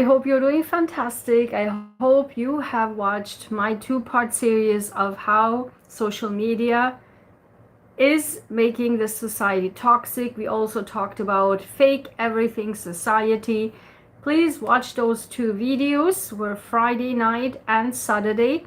hope you're doing fantastic. I hope you have watched my two-part series of how social media is making the society toxic. We also talked about fake everything society. Please watch those two videos. Were Friday night and Saturday.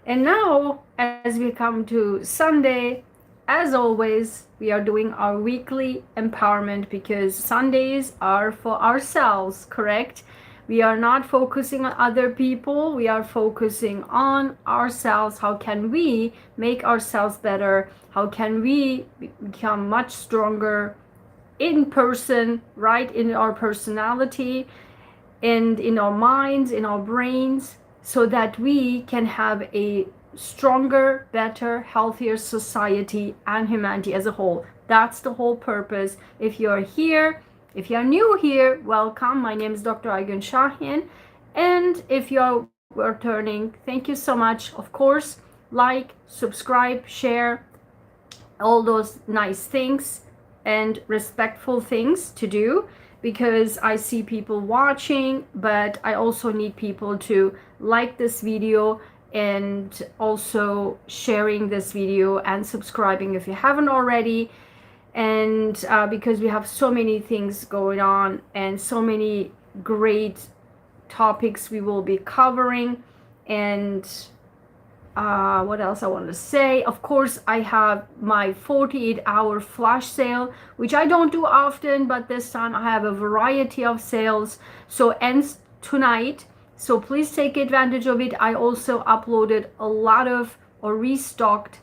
And now, as we come to Sunday, as always, we are doing our weekly empowerment because Sundays are for ourselves, correct? We are not focusing on other people, we are focusing on ourselves. How can we make ourselves better? How can we become much stronger in person, right? In our personality and in our minds, in our brains, so that we can have a stronger, better, healthier society and humanity as a whole. That's the whole purpose. If you're here, if you're new here, welcome. My name is Dr. Ayguen Sahin. And if you're returning, thank you so much. Of course, like, subscribe, share, all those nice things and respectful things to do, because I see people watching, but I also need people to like this video and also sharing this video and subscribing if you haven't already. And because we have so many things going on and so many great topics we will be covering. And what else I want to say? Of course, I have my 48-hour flash sale, which I don't do often, but this time I have a variety of sales. So ends tonight. So please take advantage of it. I also uploaded a lot of, or restocked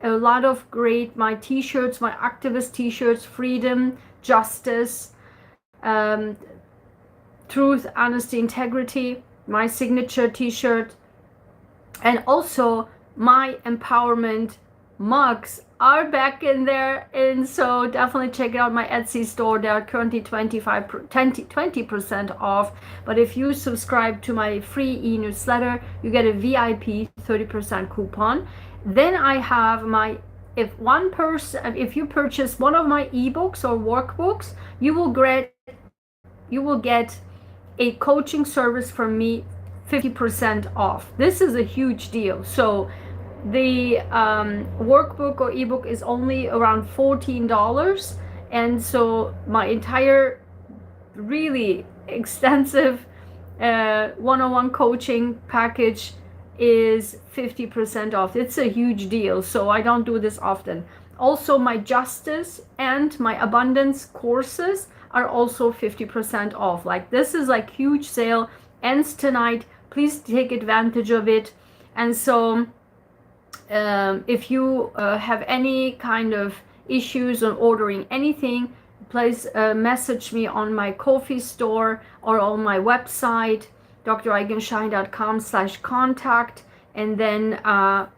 a lot of great, my t-shirts, my activist t-shirts, freedom, justice, truth, honesty, integrity, my signature t-shirt, and also my empowerment mugs are back in there. And so definitely check out my Etsy store. They are currently 20% off. But if you subscribe to my free e-newsletter, you get a VIP 30% coupon. Then I have my, if you purchase one of my ebooks or workbooks, you will get a coaching service from me 50% off. This is a huge deal. So the workbook or ebook is only around $14, and so my entire really extensive one-on-one coaching package is 50% off. It's a huge deal, so I don't do this often. Also, my justice and my abundance courses are also 50% off. Like, this is like huge sale, ends tonight. Please take advantage of it. And so if you have any kind of issues on ordering anything, please message me on my Ko-fi store or on my website, draygenshahin.com/contact, and then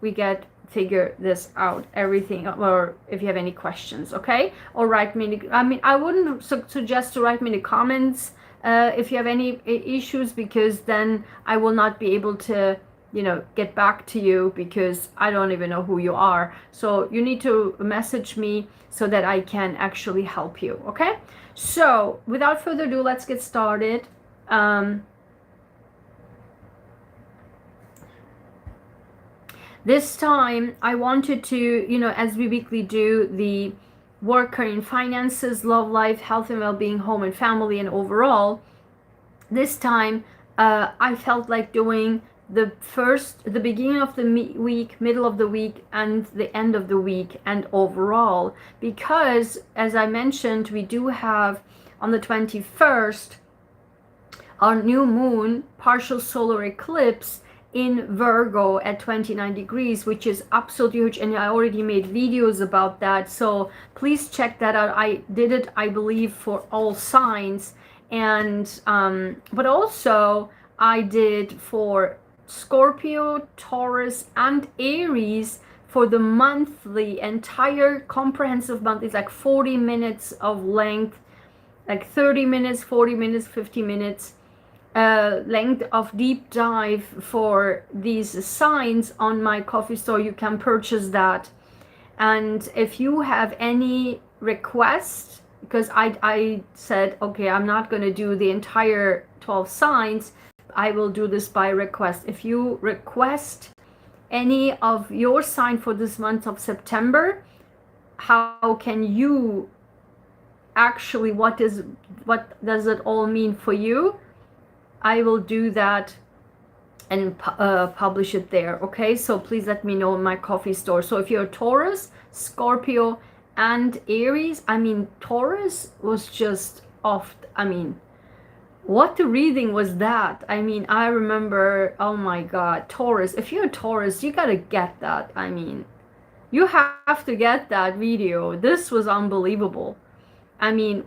we get figure this out, everything, or if you have any questions, okay? Or write me, I wouldn't suggest to write me in the comments if you have any issues, because then I will not be able to, get back to you, because I don't even know who you are. So you need to message me so that I can actually help you, okay? So without further ado, let's get started. This time I wanted to, as we weekly do, the worker in finances, love life, health and well-being, home and family, and overall, this time I felt like doing the beginning of the week, middle of the week, and the end of the week, and overall, because as I mentioned, we do have on the 21st our new moon partial solar eclipse in Virgo at 29 degrees, which is absolutely huge, and I already made videos about that, so please check that out. I did it, I believe, for all signs, and but also I did for Scorpio, Taurus, and Aries for the monthly, entire comprehensive month. Is like 40 minutes of length, like 30 minutes, 40 minutes, 50 minutes length of deep dive for these signs on my Ko-fi store. You can purchase that. And if you have any requests, because I said, okay, I'm not going to do the entire 12 signs. I will do this by request. If you request any of your sign for this month of September, how can you actually, what does it all mean for you? I will do that and publish it there. Okay, so please let me know in my coffee store. So if you're Taurus, Scorpio, and Aries, I mean, Taurus was just off. I mean, what the reading was that? I mean, I remember, oh my God, Taurus. If you're a Taurus, you gotta get that. I mean, you have to get that video. This was unbelievable. I mean,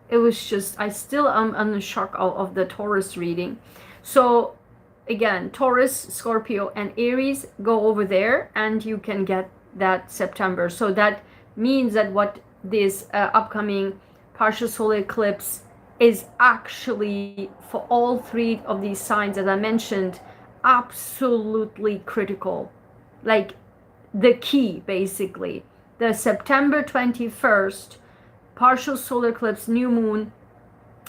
it was just, I still am in the shock of the Taurus reading. So again, Taurus, Scorpio, and Aries, go over there and you can get that September. So that means that what this upcoming partial solar eclipse is actually, for all three of these signs that I mentioned, absolutely critical. Like the key, basically. The September 21st partial solar eclipse, new moon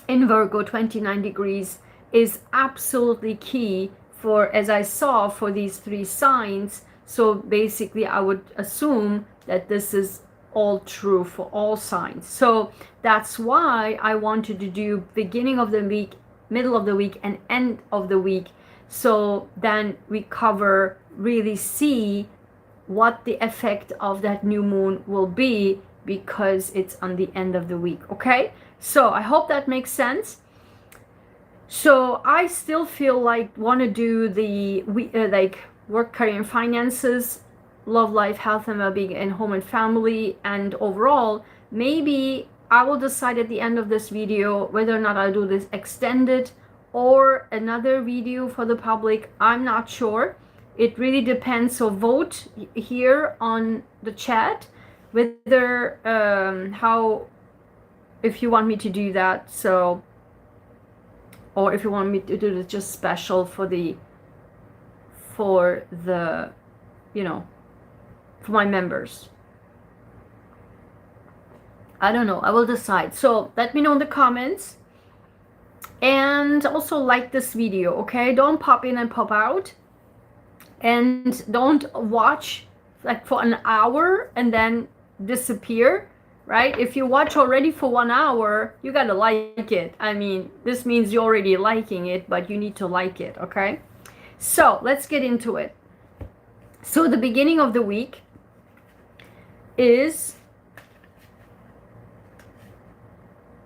in Virgo, 29 degrees, is absolutely key for, as I saw, for these three signs. So basically I would assume that this is all true for all signs. So that's why I wanted to do beginning of the week, middle of the week, and end of the week, so then we cover, really see what the effect of that new moon will be, because it's on the end of the week. Okay, so I hope that makes sense. So I still feel like want to do the like work, career, and finances, love, life, health, and well-being, and home and family, and overall. Maybe I will decide at the end of this video whether or not I'll do this extended or another video for the public. I'm not sure. It really depends. So vote here on the chat whether how, if you want me to do that. So, or if you want me to do this just special for the you know, for my members. I don't know, I will decide. So let me know in the comments, and also like this video. Okay, don't pop in and pop out, and don't watch like for an hour and then disappear, right? If you watch already for 1 hour, you gotta like it. I mean, this means you're already liking it, but you need to like it. Okay, so let's get into it. So the beginning of the week is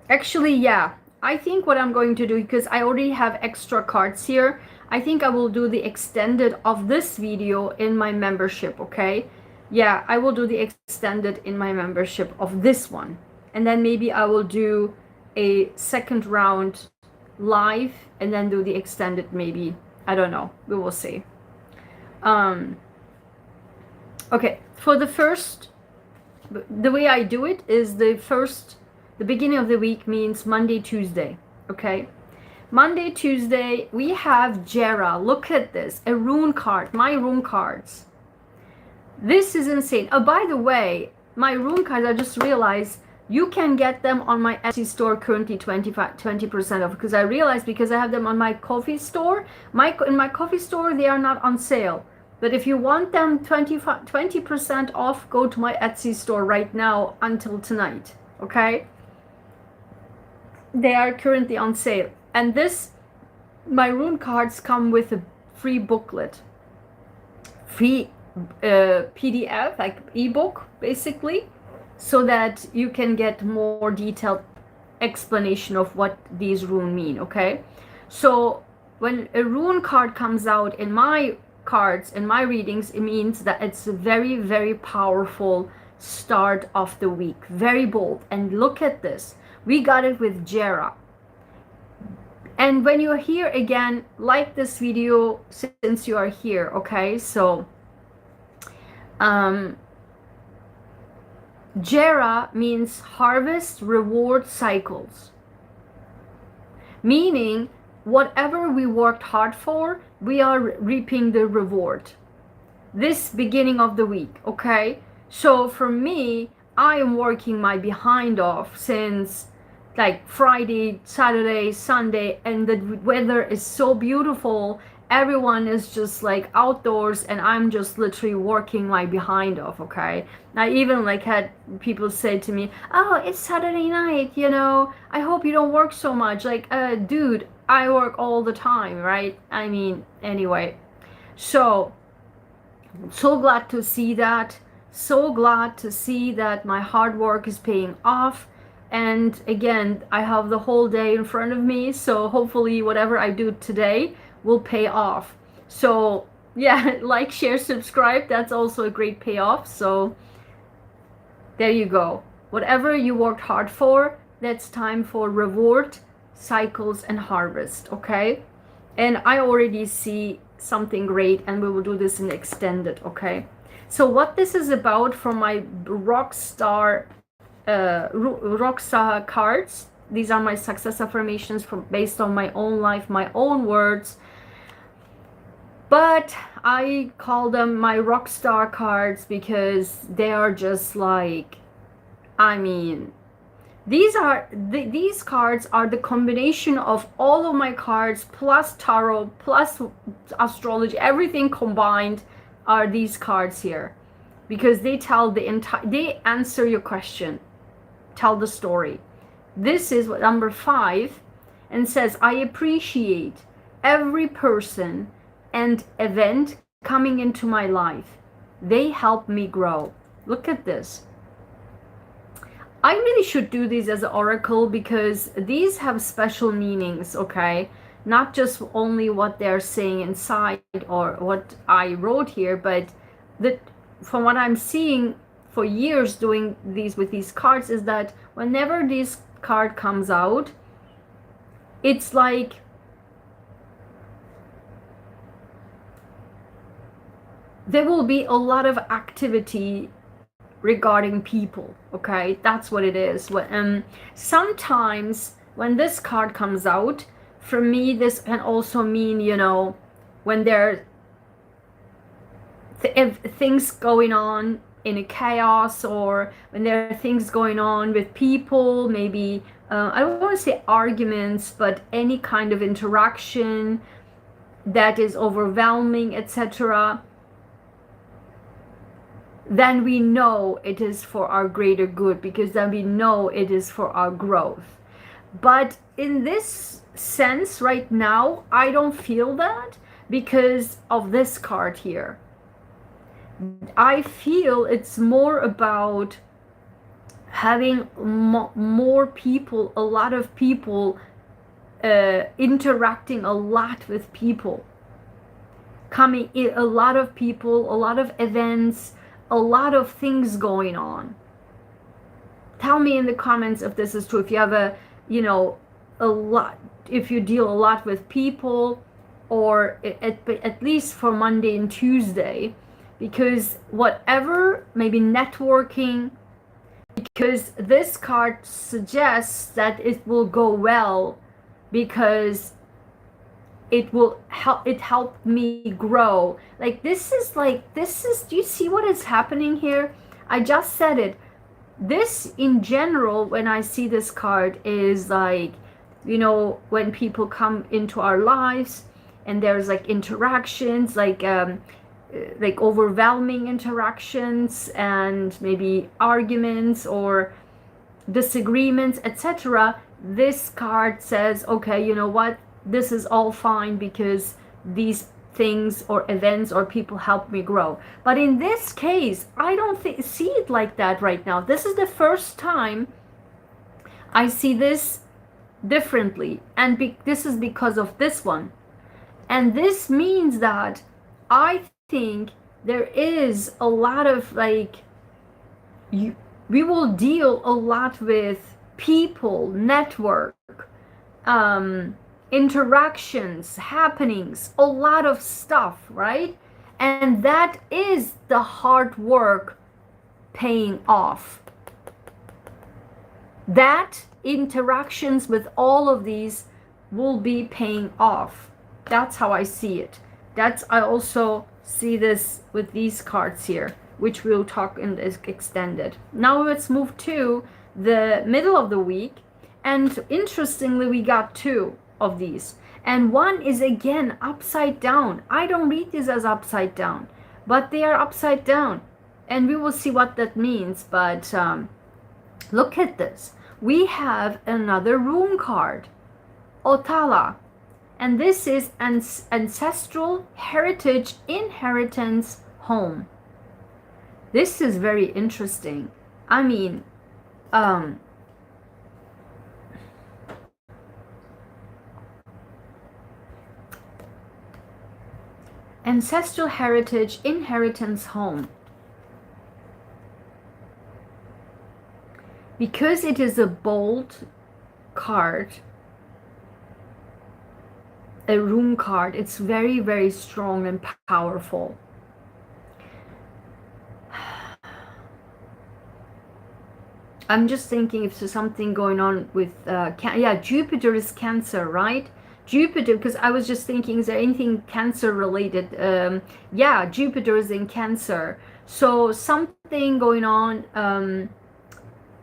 actually, yeah, I think what I'm going to do, because I already have extra cards here, I think I will do the extended of this video in my membership. Okay, yeah, I will do the extended in my membership of this one, and then maybe I will do a second round live and then do the extended, maybe, I don't know, we will see. Okay, for the first, the way I do it is the beginning of the week means Monday, Tuesday. Okay, Monday, Tuesday, we have Jera. Look at this, a rune card, my rune cards. This is insane. Oh, by the way, my rune cards, I just realized you can get them on my Etsy store currently 20% off, because I realized, because I have them on my coffee store, in my coffee store they are not on sale. But if you want them 20% off, go to my Etsy store right now until tonight. Okay, they are currently on sale. And this, my rune cards come with a free booklet, free PDF, like ebook basically, so that you can get more detailed explanation of what these runes mean. Okay, so when a rune card comes out in my cards, in my readings, it means that it's a very, very powerful start of the week, very bold. And look at this, we got it with Jera. And when you're here again, like this video since you are here. Okay, so Jera means harvest, reward, cycles, meaning whatever we worked hard for, we are reaping the reward this beginning of the week. Okay, so for me, I am working my behind off since like Friday, Saturday, Sunday, and the weather is so beautiful. Everyone is just like outdoors, and I'm just literally working my behind off. Okay, I even like had people say to me, "Oh, it's Saturday night, you know. I hope you don't work so much." Like, dude, I work all the time, right? I mean, anyway. So glad to see that. So glad to see that my hard work is paying off. And again, I have the whole day in front of me, so hopefully whatever I do today will pay off. So yeah, like, share, subscribe, that's also a great payoff. So there you go. Whatever you worked hard for, that's time for reward, cycles, and harvest. Okay, and I already see something great, and we will do this in extended. Okay, so what this is about from my rockstar cards, these are my success affirmations from based on my own life, my own words, but I call them my rockstar cards because they are just like, I mean, these cards are the combination of all of my cards plus tarot plus astrology, everything combined are these cards here, because they tell the entire, they answer your question, tell the story. This is what number 5, and says, I appreciate every person and event coming into my life. They help me grow. Look at this. I really should do these as an oracle because these have special meanings, okay? Not just only what they're saying inside or what I wrote here, but that from what I'm seeing for years doing these with these cards is that whenever this card comes out, it's like there will be a lot of activity regarding people. Okay, that's what it is. Sometimes when this card comes out, for me this can also mean, you know, when there are things going on in a chaos, or when there are things going on with people, maybe I don't want to say arguments, but any kind of interaction that is overwhelming, etc., then we know it is for our greater good, because then we know it is for our growth. But in this sense right now, I don't feel that because of this card here. I feel it's more about having more people, a lot of people, interacting a lot with people, coming in, a lot of people, a lot of events, a lot of things going on. Tell me in the comments if this is true, if you have a, you know, a lot, if you deal a lot with people, or at least for Monday and Tuesday, because whatever, maybe networking, because this card suggests that it will go well, because it will help, it helped me grow. Like this is, do you see what is happening here? I just said it. This in general, when I see this card, is like, you know, when people come into our lives and there's like interactions, like overwhelming interactions and maybe arguments or disagreements, etc. This card says, okay, you know what, this is all fine because these things or events or people help me grow. But in this case, I don't see it like that right now. This is the first time I see this differently, and this is because of this one. And this means that I think there is a lot of like, we will deal a lot with people, network, interactions, happenings, a lot of stuff, right? And that is the hard work paying off. That interactions with all of these will be paying off. That's how I see it. I also see this with these cards here. which we'll talk in this extended. Now let's move to the middle of the week. And interestingly, we got two of these. And one is again upside down. I don't read these as upside down, but they are upside down. And we will see what that means. But look at this. We have another room card, Otala. And this is ancestral heritage inheritance home. This is very interesting. I mean, ancestral heritage inheritance home. Because it is a bold card, a room card, it's very, very strong and powerful. I'm just thinking if there's something going on with, Jupiter is Cancer, right? Jupiter, because I was just thinking, is there anything Cancer related? Jupiter is in Cancer. So something going on,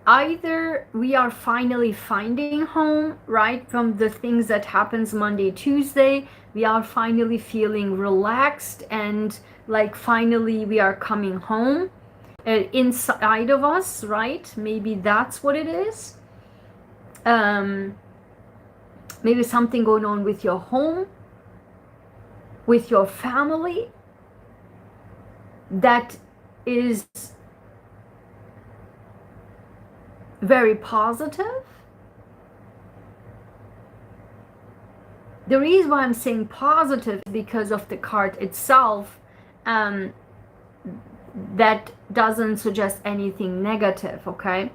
either we are finally finding home, right? From the things that happens Monday, Tuesday, we are finally feeling relaxed and like finally we are coming home. Inside of us, right? Maybe that's what it is. Maybe something going on with your home, with your family, that is very positive. The reason why I'm saying positive is because of the card itself. That doesn't suggest anything negative, okay?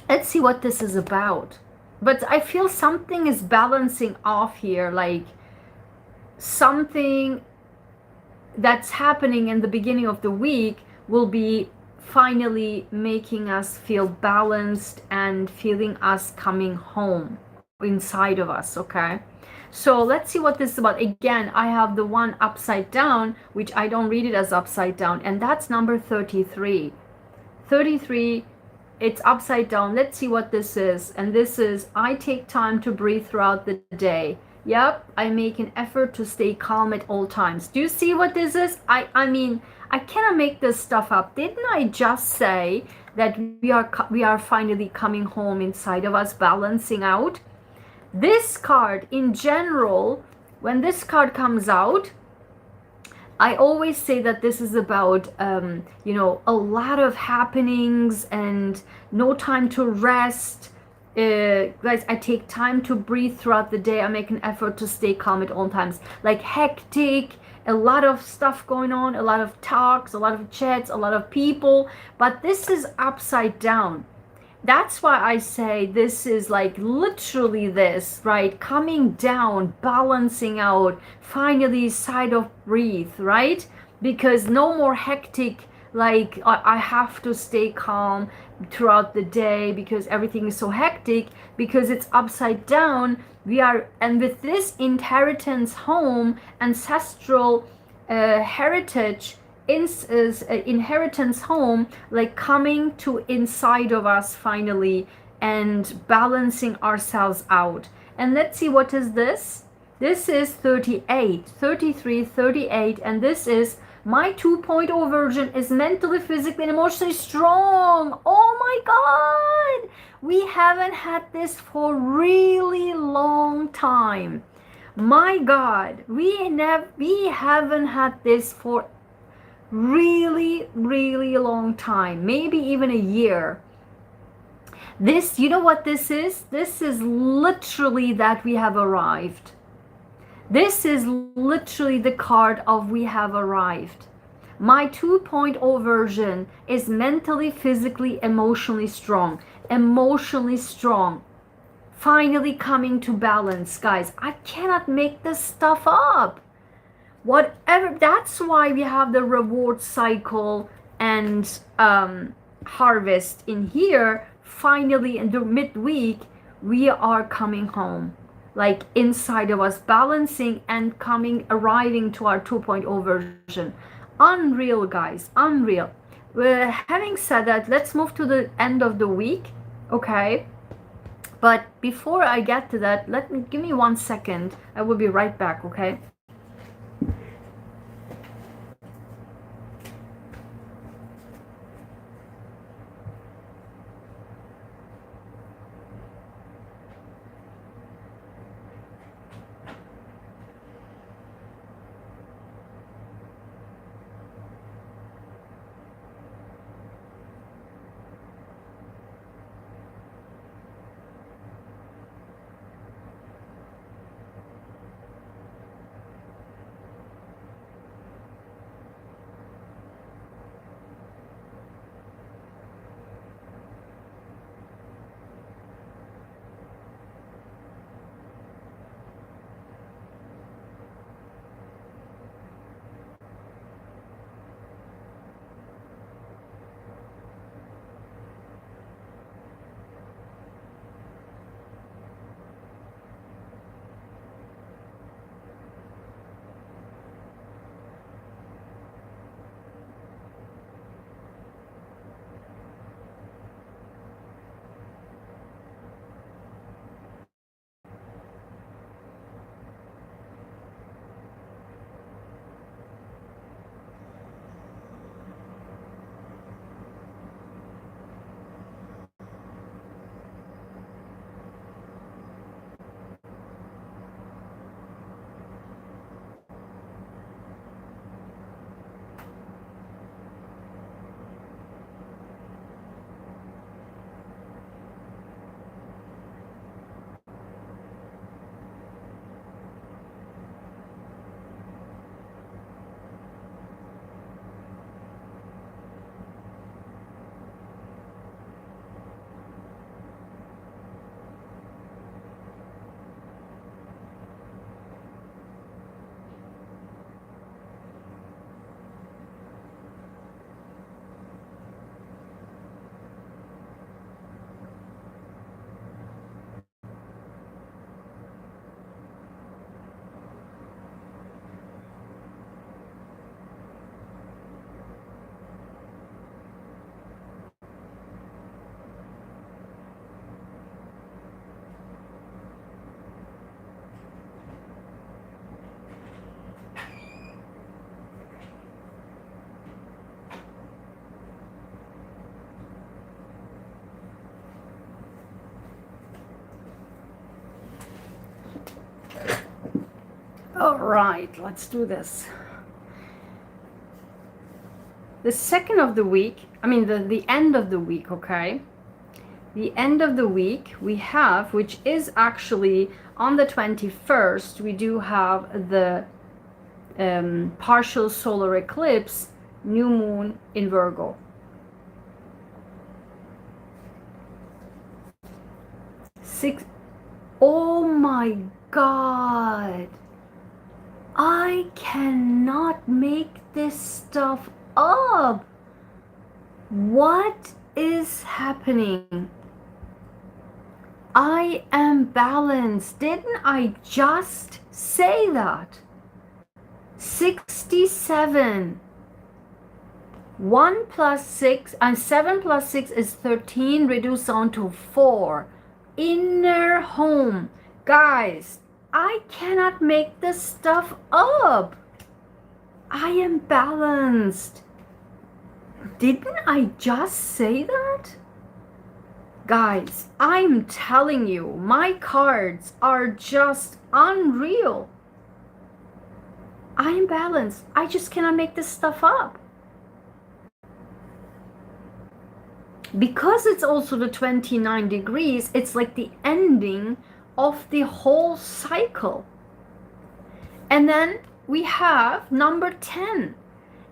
Let's see what this is about. But I feel something is balancing off here, like something that's happening in the beginning of the week will be finally making us feel balanced and feeling us coming home inside of us, okay? So let's see what this is about. Again, I have the one upside down, which I don't read it as upside down, and that's number 33. 33, it's upside down. Let's see what this is. And this is, I take time to breathe throughout the day. Yep, I make an effort to stay calm at all times. Do you see what this is? I mean, I cannot make this stuff up. Didn't I just say that we are finally coming home inside of us, balancing out? This card in general, when this card comes out, I always say that this is about, a lot of happenings and no time to rest. Guys, I take time to breathe throughout the day. I make an effort to stay calm at all times. Like hectic, a lot of stuff going on, a lot of talks, a lot of chats, a lot of people. But this is upside down. That's why I say this is like literally this, right? Coming down, balancing out, finally side of breathe, right? Because no more hectic, like I have to stay calm throughout the day because everything is so hectic, because it's upside down. And with this inheritance home, ancestral heritage, inheritance home, like coming to inside of us finally and balancing ourselves out. And let's see, what is this? This is 38, 33, 38, and this is my 2.0 version is mentally, physically, and emotionally strong. Oh my God! We haven't had this for really long time. My God, we haven't had this for really, really long time, maybe even a year. This, you know what this is? This is literally that we have arrived. This is literally the card of we have arrived. My 2.0 version is mentally, physically, emotionally strong. Emotionally strong. Finally coming to balance, guys. I cannot make this stuff up. Whatever, that's why we have the reward cycle and harvest in here. Finally in the midweek, we are coming home. like inside of us, balancing and arriving to our 2.0 version. Unreal, guys, unreal. Having said that, let's move to the end of the week, okay? But before I get to that, give me 1 second. I will be right back, okay? All right, let's do this. The second of the week, the end of the week, okay? The end of the week we have, which is actually on the 21st, we do have the partial solar eclipse, new moon in Virgo. Oh my God. I cannot make this stuff up. What is happening? I am balanced. Didn't I just say that? 67. 1 plus 6 and 7 plus 6 is 13, reduced down to 4. Inner home. Guys, I cannot make this stuff up. I am balanced. Didn't I just say that? Guys, I'm telling you, my cards are just unreal. I am balanced. I just cannot make this stuff up. Because it's also the 29 degrees, it's like the ending of the whole cycle. And then we have number 10.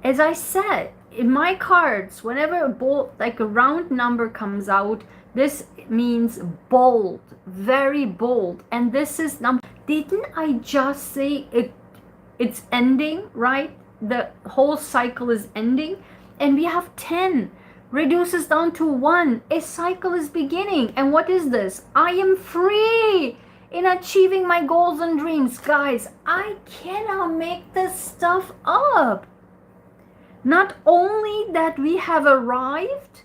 As I said, in my cards, whenever a round number comes out, this means bold, very bold. And this is number. Didn't I just say it's ending, right? The whole cycle is ending. And we have 10. Reduces down to 1. A cycle is beginning. And what is this? I am free. in achieving my goals and dreams. Guys, I cannot make this stuff up. Not only that we have arrived,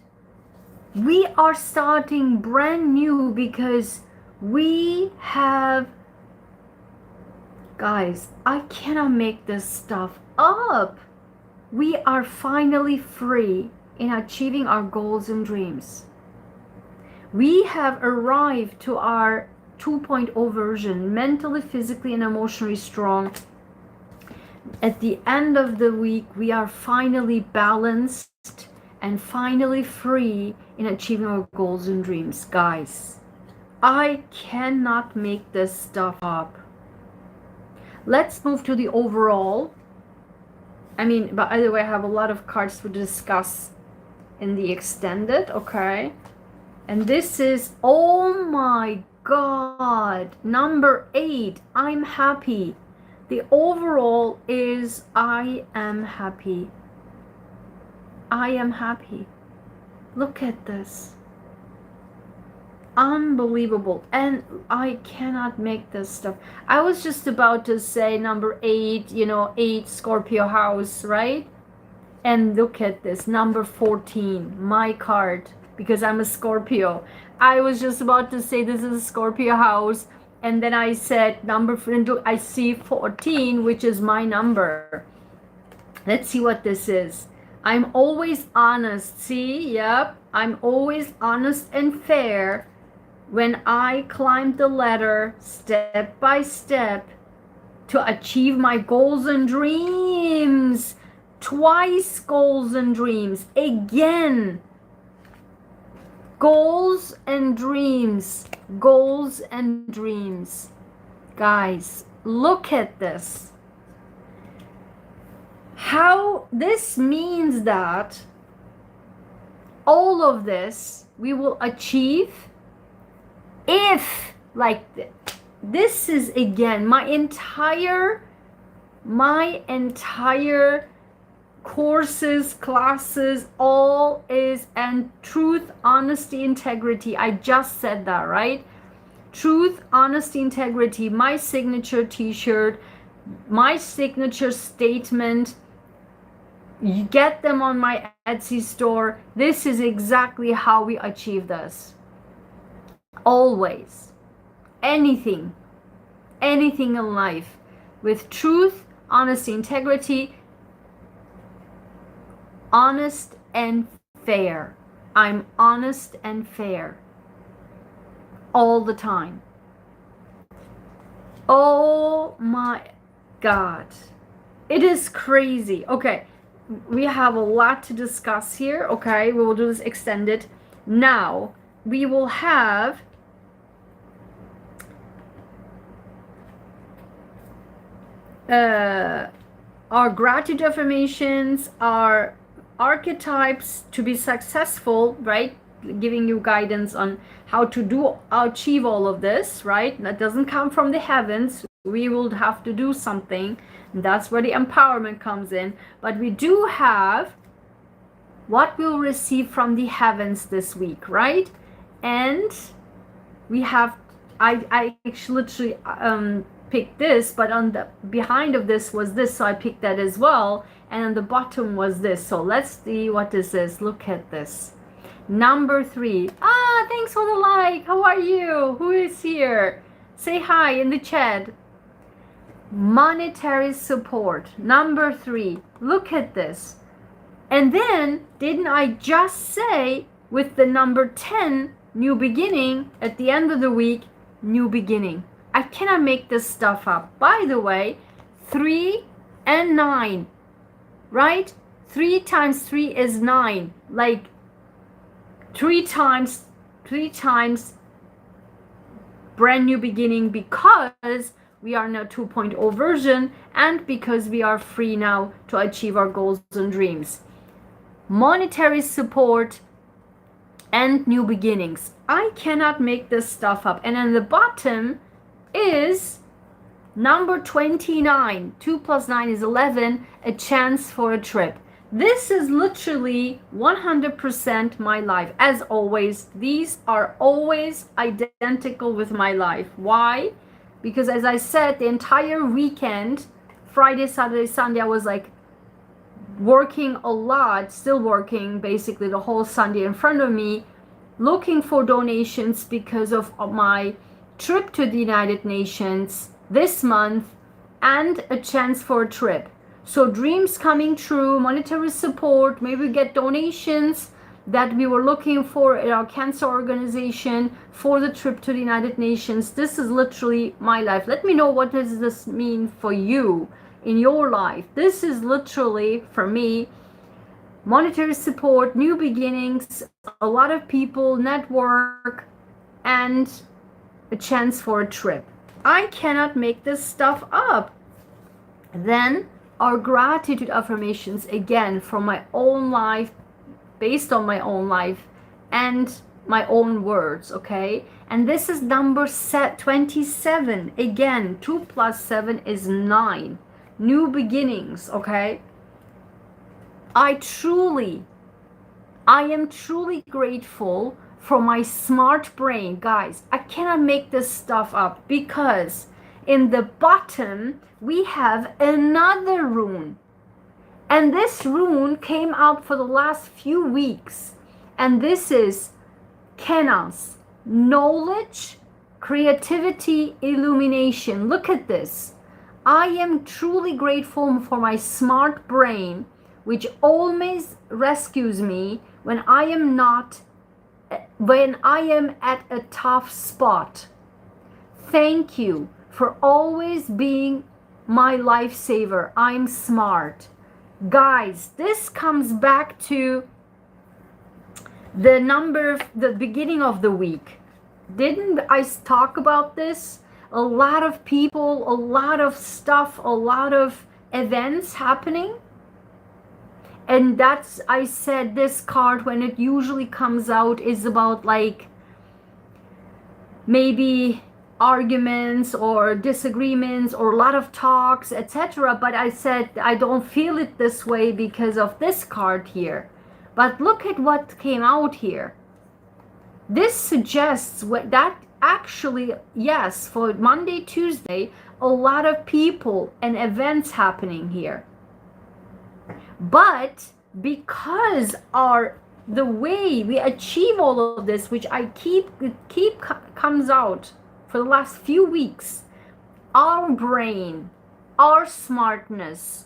we are starting brand new because we have, guys, I cannot make this stuff up. We are finally free in achieving our goals and dreams. We have arrived to our 2.0 version, mentally, physically, and emotionally strong. At the end of the week, we are finally balanced and finally free in achieving our goals and dreams. Guys, I cannot make this stuff up. Let's move to the overall. But by the way, I have a lot of cards to discuss in the extended, okay? And this is, oh my God, number 8, I'm happy. The overall is, I am happy. I am happy. Look at this. Unbelievable. And I cannot make this stuff. I was just about to say number 8, 8 Scorpio house, right? And look at this, number 14, my card, because I'm a Scorpio. I was just about to say this is a Scorpio house, and then I said I see 14, which is my number. Let's see what this is. I'm always honest. See, yep, I'm always honest and fair when I climb the ladder step by step to achieve my goals and dreams. Twice goals and dreams. Again. Goals and dreams. Goals and dreams. Guys, look at this. How this means that all of this we will achieve if, like, this is again my entire courses, classes, all is, and truth, honesty, integrity. I just said that, right? Truth, honesty, integrity, my signature t-shirt, my signature statement. You get them on my Etsy store. This is exactly how we achieve this. Always. Anything in life with truth, honesty, integrity, honest and fair. I'm honest and fair all the time. Oh my God. It is crazy. Okay, we have a lot to discuss here. Okay, we will do this extended. Now, we will have our gratitude affirmations, our archetypes to be successful, right? Giving you guidance on how to achieve all of this, right? That doesn't come from the heavens. We will have to do something. That's where the empowerment comes in. But we do have what we'll receive from the heavens this week, right? And we have, I actually literally picked this, but on the behind of this was this, so I picked that as well. And on the bottom was this. So let's see what this is. Look at this. Number 3. Thanks for the like. How are you? Who is here? Say hi in the chat. Monetary support. Number 3. Look at this. And then, didn't I just say with the number 10, new beginning, at the end of the week, new beginning. I cannot make this stuff up. By the way, 3 and 9. Right? 3 times 3 is 9. Like 3 times brand new beginning, because we are now 2.0 version and because we are free now to achieve our goals and dreams. Monetary support and new beginnings. I cannot make this stuff up. And on the bottom is number 29. 2 plus 9 is 11. A chance for a trip. This is literally 100% my life. As always, these are always identical with my life. Why? Because as I said, the entire weekend, Friday, Saturday, Sunday, I was like working a lot, still working basically the whole Sunday in front of me, looking for donations because of my trip to the United Nations this month and a chance for a trip. So dreams coming true, monetary support, maybe get donations that we were looking for at our cancer organization for the trip to the United Nations. This is literally my life. Let me know, what does this mean for you in your life? This is literally, for me, monetary support, new beginnings, a lot of people, network, and a chance for a trip. I cannot make this stuff up. Then our gratitude affirmations, again, from my own life, based on my own life and my own words, okay? And this is number 27. Again, 2 plus 7 is 9. New beginnings, okay? I am truly grateful for my smart brain. Guys, I cannot make this stuff up, because in the bottom we have another rune. And this rune came out for the last few weeks. And this is Kenas, knowledge, creativity, illumination. Look at this. I am truly grateful for my smart brain, which always rescues me when I am at a tough spot. Thank you for always being my lifesaver. I'm smart. Guys, this comes back to the beginning of the week. Didn't I talk about this? A lot of people, a lot of stuff, a lot of events happening. And that's, I said this card, when it usually comes out, is about like maybe arguments or disagreements or a lot of talks, etc. But I said I don't feel it this way because of this card here. But look at what came out here. This suggests that actually, yes, for Monday, Tuesday, a lot of people and events happening here. But because the way we achieve all of this, which I keep comes out for the last few weeks, our brain, our smartness.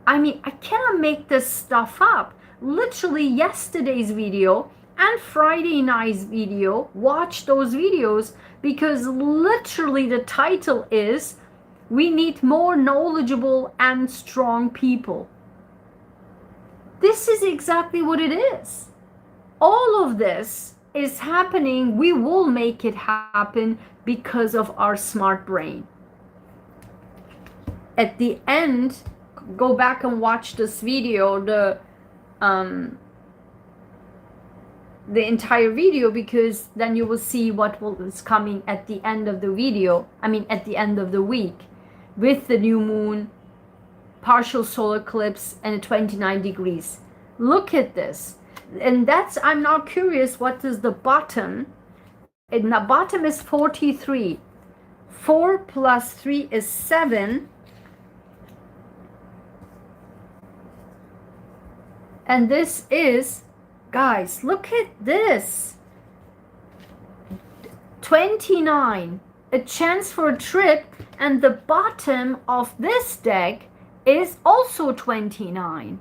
I mean, I cannot make this stuff up. Literally yesterday's video and Friday night's video, watch those videos, because literally the title is, we need more knowledgeable and strong people. This is exactly what it is. All of this is happening. We will make it happen because of our smart brain. At the end, go back and watch this video, the entire video, because then you will see what is coming at the end of the video. I mean, at the end of the week, with the new moon, partial solar eclipse, and 29 degrees. Look at this. And that's, I'm now curious, what is the bottom? And the bottom is 43. 4 plus 3 is 7. And this is, guys, look at this. 29. A chance for a trip. And the bottom of this deck is also 29.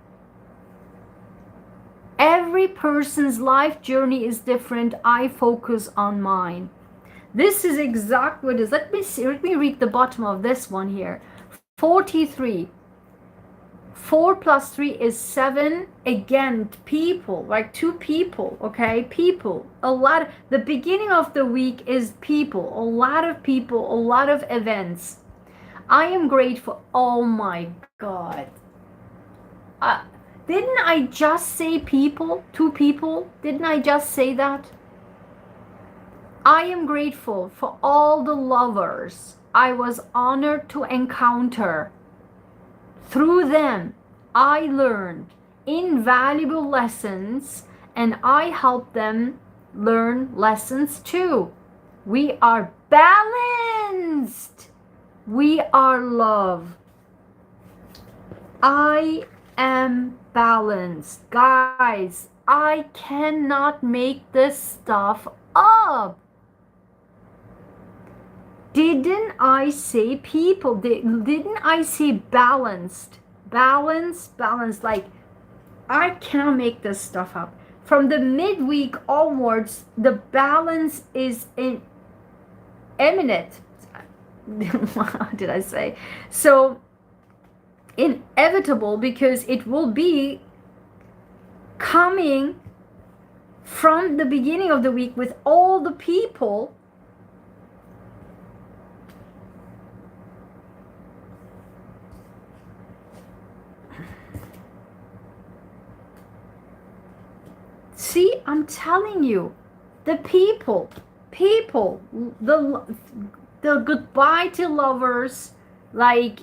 Every person's life journey is different. I focus on mine. This is exactly what it is. Let me read the bottom of this one here. 43. 4 plus 3 is 7. Again, people, like two people, okay? People. A lot. The beginning of the week is people. A lot of people, a lot of events. I am grateful. Oh my God. Didn't I just say people? Two people? Didn't I just say that? I am grateful for all the lovers I was honored to encounter. Through them, I learned invaluable lessons, and I help them learn lessons too. We are balanced. We are love. I am balanced. Guys, I cannot make this stuff up. Didn't I say people? Didn't I say balanced? Balance. Like, I cannot make this stuff up. From the midweek onwards, the balance is imminent. What did I say? So, inevitable, because it will be coming from the beginning of the week with all the people see, I'm telling you, the people, the goodbye to lovers, like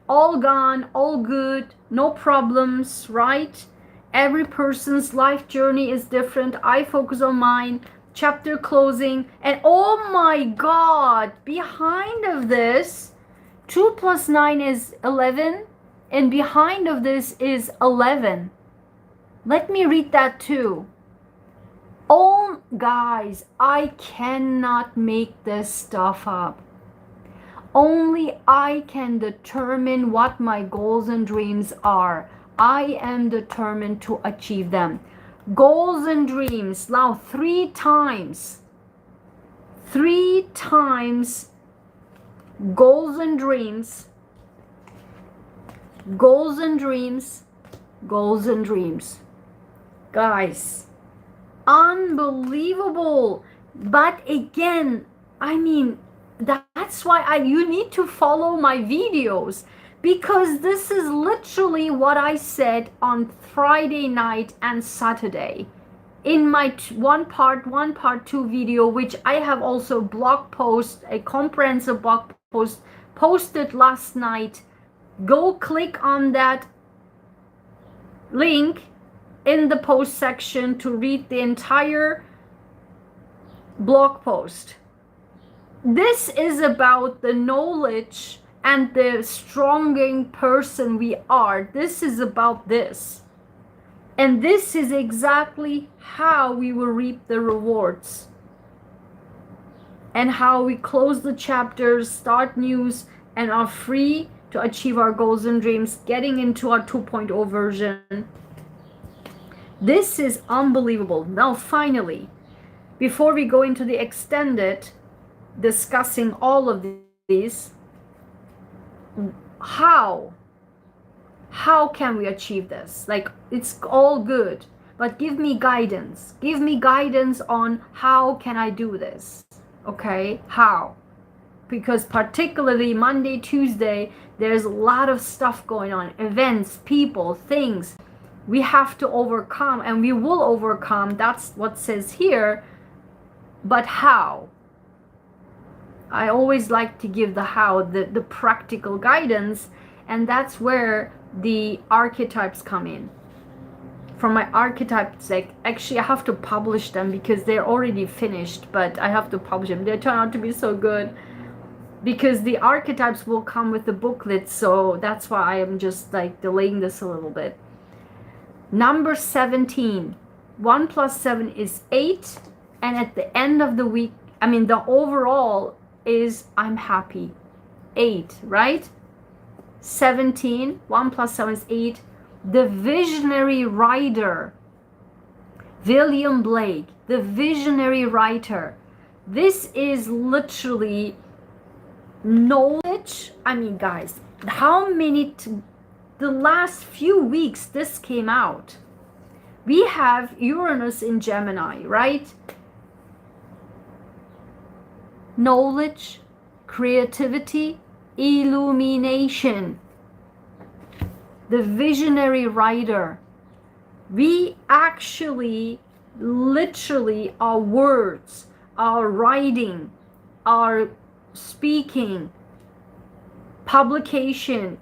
all gone, all good, no problems, right? Every person's life journey is different. I focus on mine. Chapter closing. And oh my God, behind of this, 2 plus 9 is 11. And behind of this is 11. Let me read that too. Oh, guys, I cannot make this stuff up. Only I can determine what my goals and dreams are. I am determined to achieve them. Goals and dreams. Now, 3 times. 3 times goals and dreams. Goals and dreams. Goals and dreams. Guys, unbelievable. But again, I mean, that's why you need to follow my videos, because this is literally what I said on Friday night and Saturday in my one part 2 video, which I have also blog post, a comprehensive blog post posted last night. Go click on that link in the post section to read the entire blog post. This is about the knowledge and the strong person we are. This is about this. And this is exactly how we will reap the rewards. And how we close the chapters, start news, and are free to achieve our goals and dreams, getting into our 2.0 version. This is unbelievable. Now, finally, before we go into the extended, discussing all of these, how can we achieve this? Like, it's all good, but give me guidance. Give me guidance on how can I do this? Okay, how? Because particularly Monday, Tuesday, there's a lot of stuff going on, events, people, things we have to overcome, and we will overcome. That's what says here. But how? I always like to give the how, the practical guidance, and that's where the archetypes come in. From my archetypes, like, actually I have to publish them because they're already finished, but I have to publish them. They turn out to be so good because the archetypes will come with the booklet, so that's why I am just like delaying this a little bit. Number 17. 1 plus 7 is 8, and at the end of the week, I mean the overall is I'm happy. 8, right? 17. 1 plus 7 is 8. The visionary writer, William Blake, the visionary writer. This is literally knowledge. I mean, guys, how many the last few weeks this came out. We have Uranus in Gemini, right? Knowledge, creativity, illumination. The visionary writer. We actually, literally, our words, our writing, our speaking, publication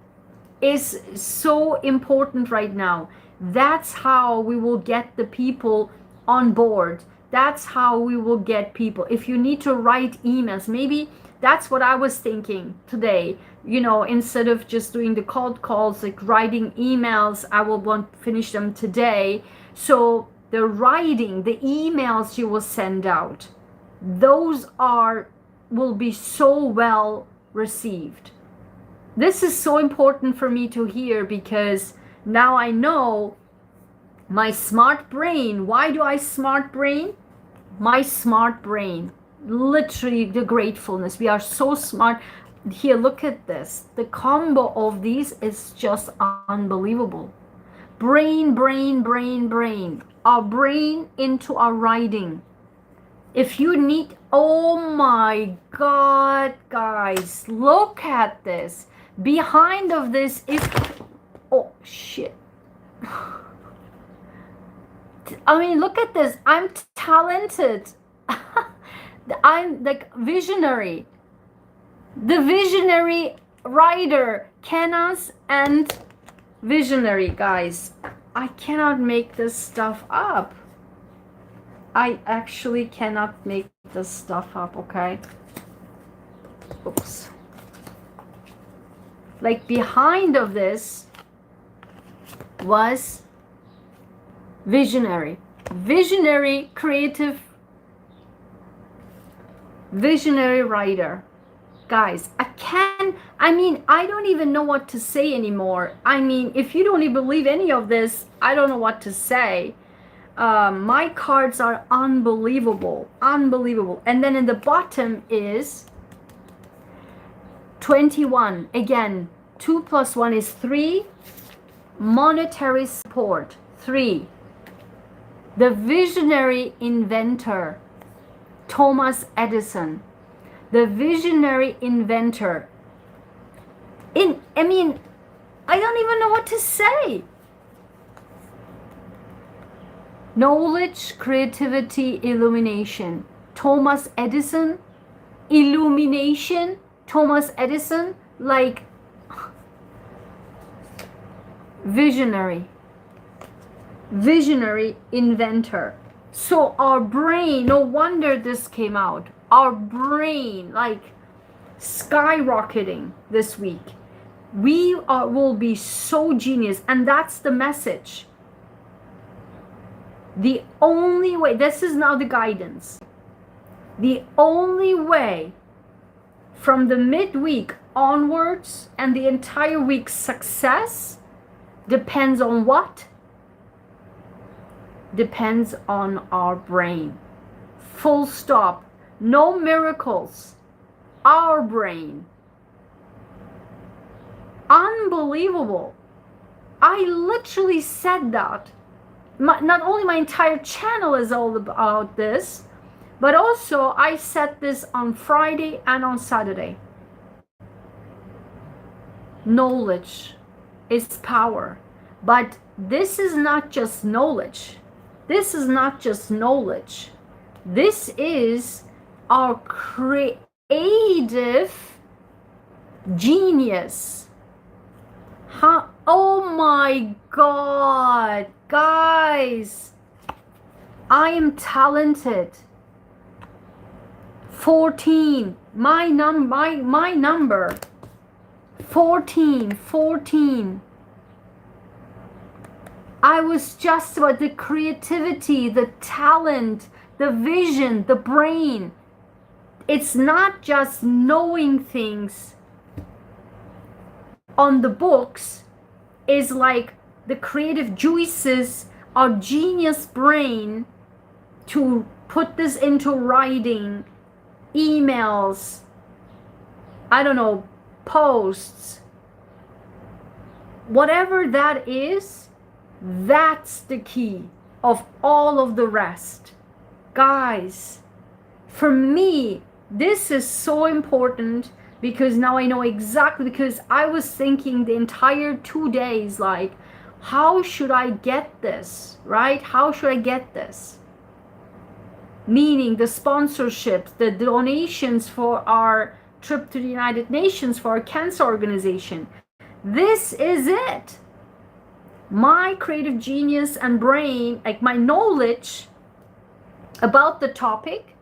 is so important right now. That's how we will get the people on board. That's how we will get people. If you need to write emails, maybe that's what I was thinking today. You know, instead of just doing the cold calls, like writing emails, I will want to finish them today. So the writing, the emails you will send out, those will be so well received. This is so important for me to hear, because now I know my smart brain. Why do I smart brain? My smart brain, literally the gratefulness. We are so smart. Here, look at this. The combo of these is just unbelievable. Brain, brain, brain, brain. Our brain into our writing. If you need, oh my God, guys, look at this. Behind of this is, oh shit. I mean, look at this. I'm talented. I'm like visionary. The visionary writer, Canas and visionary, guys. I cannot make this stuff up. I actually cannot make this stuff up, okay? Oops. Like behind of this was visionary, creative, visionary writer. Guys, I don't even know what to say anymore. I mean, if you don't even believe any of this, I don't know what to say. My cards are unbelievable. And then in the bottom is 21. Again, 2 plus 1 is 3. Monetary support, 3. The visionary inventor, Thomas Edison. The visionary inventor. I don't even know what to say. Knowledge, creativity, illumination. Thomas Edison. Illumination. Thomas Edison. Like, visionary inventor. So our brain, no wonder this came out. Our brain, like, skyrocketing this week. We will be so genius, and that's the message. The only way, this is now the guidance. The only way from the midweek onwards and the entire week's success depends on what? Depends on our brain. Full stop. No miracles. Our brain. Unbelievable. I literally said that. Not only my entire channel is all about this, but also I said this on Friday and on Saturday. Knowledge is power. But this is not just knowledge. This is not just knowledge. This is our creative genius. Huh? Oh my God, guys, I am talented. 14, my number. 14. I was just about the creativity, the talent, the vision, the brain. It's not just knowing things on the books. Is like the creative juices, our genius brain to put this into writing, emails, I don't know, posts, whatever that is. That's the key of all of the rest. Guys, for me, this is so important, because now I know exactly, because I was thinking the entire 2 days, like, how should I get this, right? How should I get this? Meaning the sponsorships, the donations for our trip to the United Nations for our cancer organization. This is it. my creative genius and brain, like my knowledge about the topic,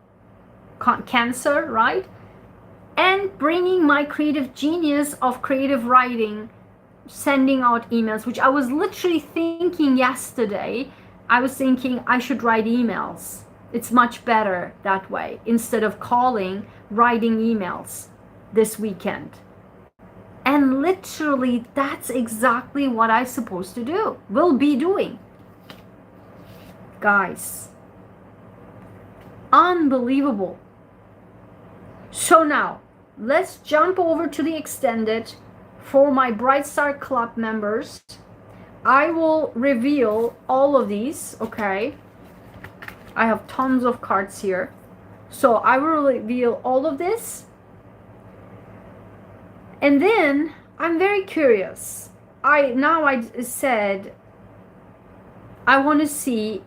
cancer, right? And bringing my creative genius of creative writing, sending out emails, which I was literally thinking yesterday. I was thinking I should write emails. It's much better that way instead of calling, writing emails this weekend. And literally, that's exactly what I'm supposed to do, will be doing. Guys, unbelievable. So now, let's jump over to the extended. For my Bright Star Club members, I will reveal all of these, okay? I have tons of cards here. So I will reveal all of this. And then I'm very curious. I said I want to see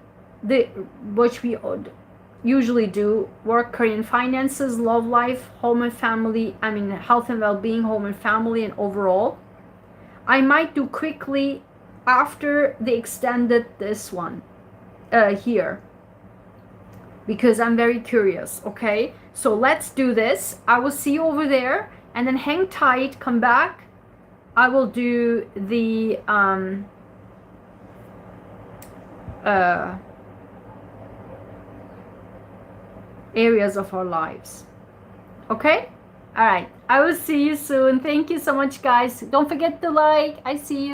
what we usually do: work, career and finances, love life, home and family, health and well-being, home and family, and overall. I might do quickly after the extended this one here, because I'm very curious. Okay, so let's do this. I will see you over there, and then hang tight, come back. I will do the areas of our lives. Okay? All right. I will see you soon. Thank you so much, guys. Don't forget to like. I see you.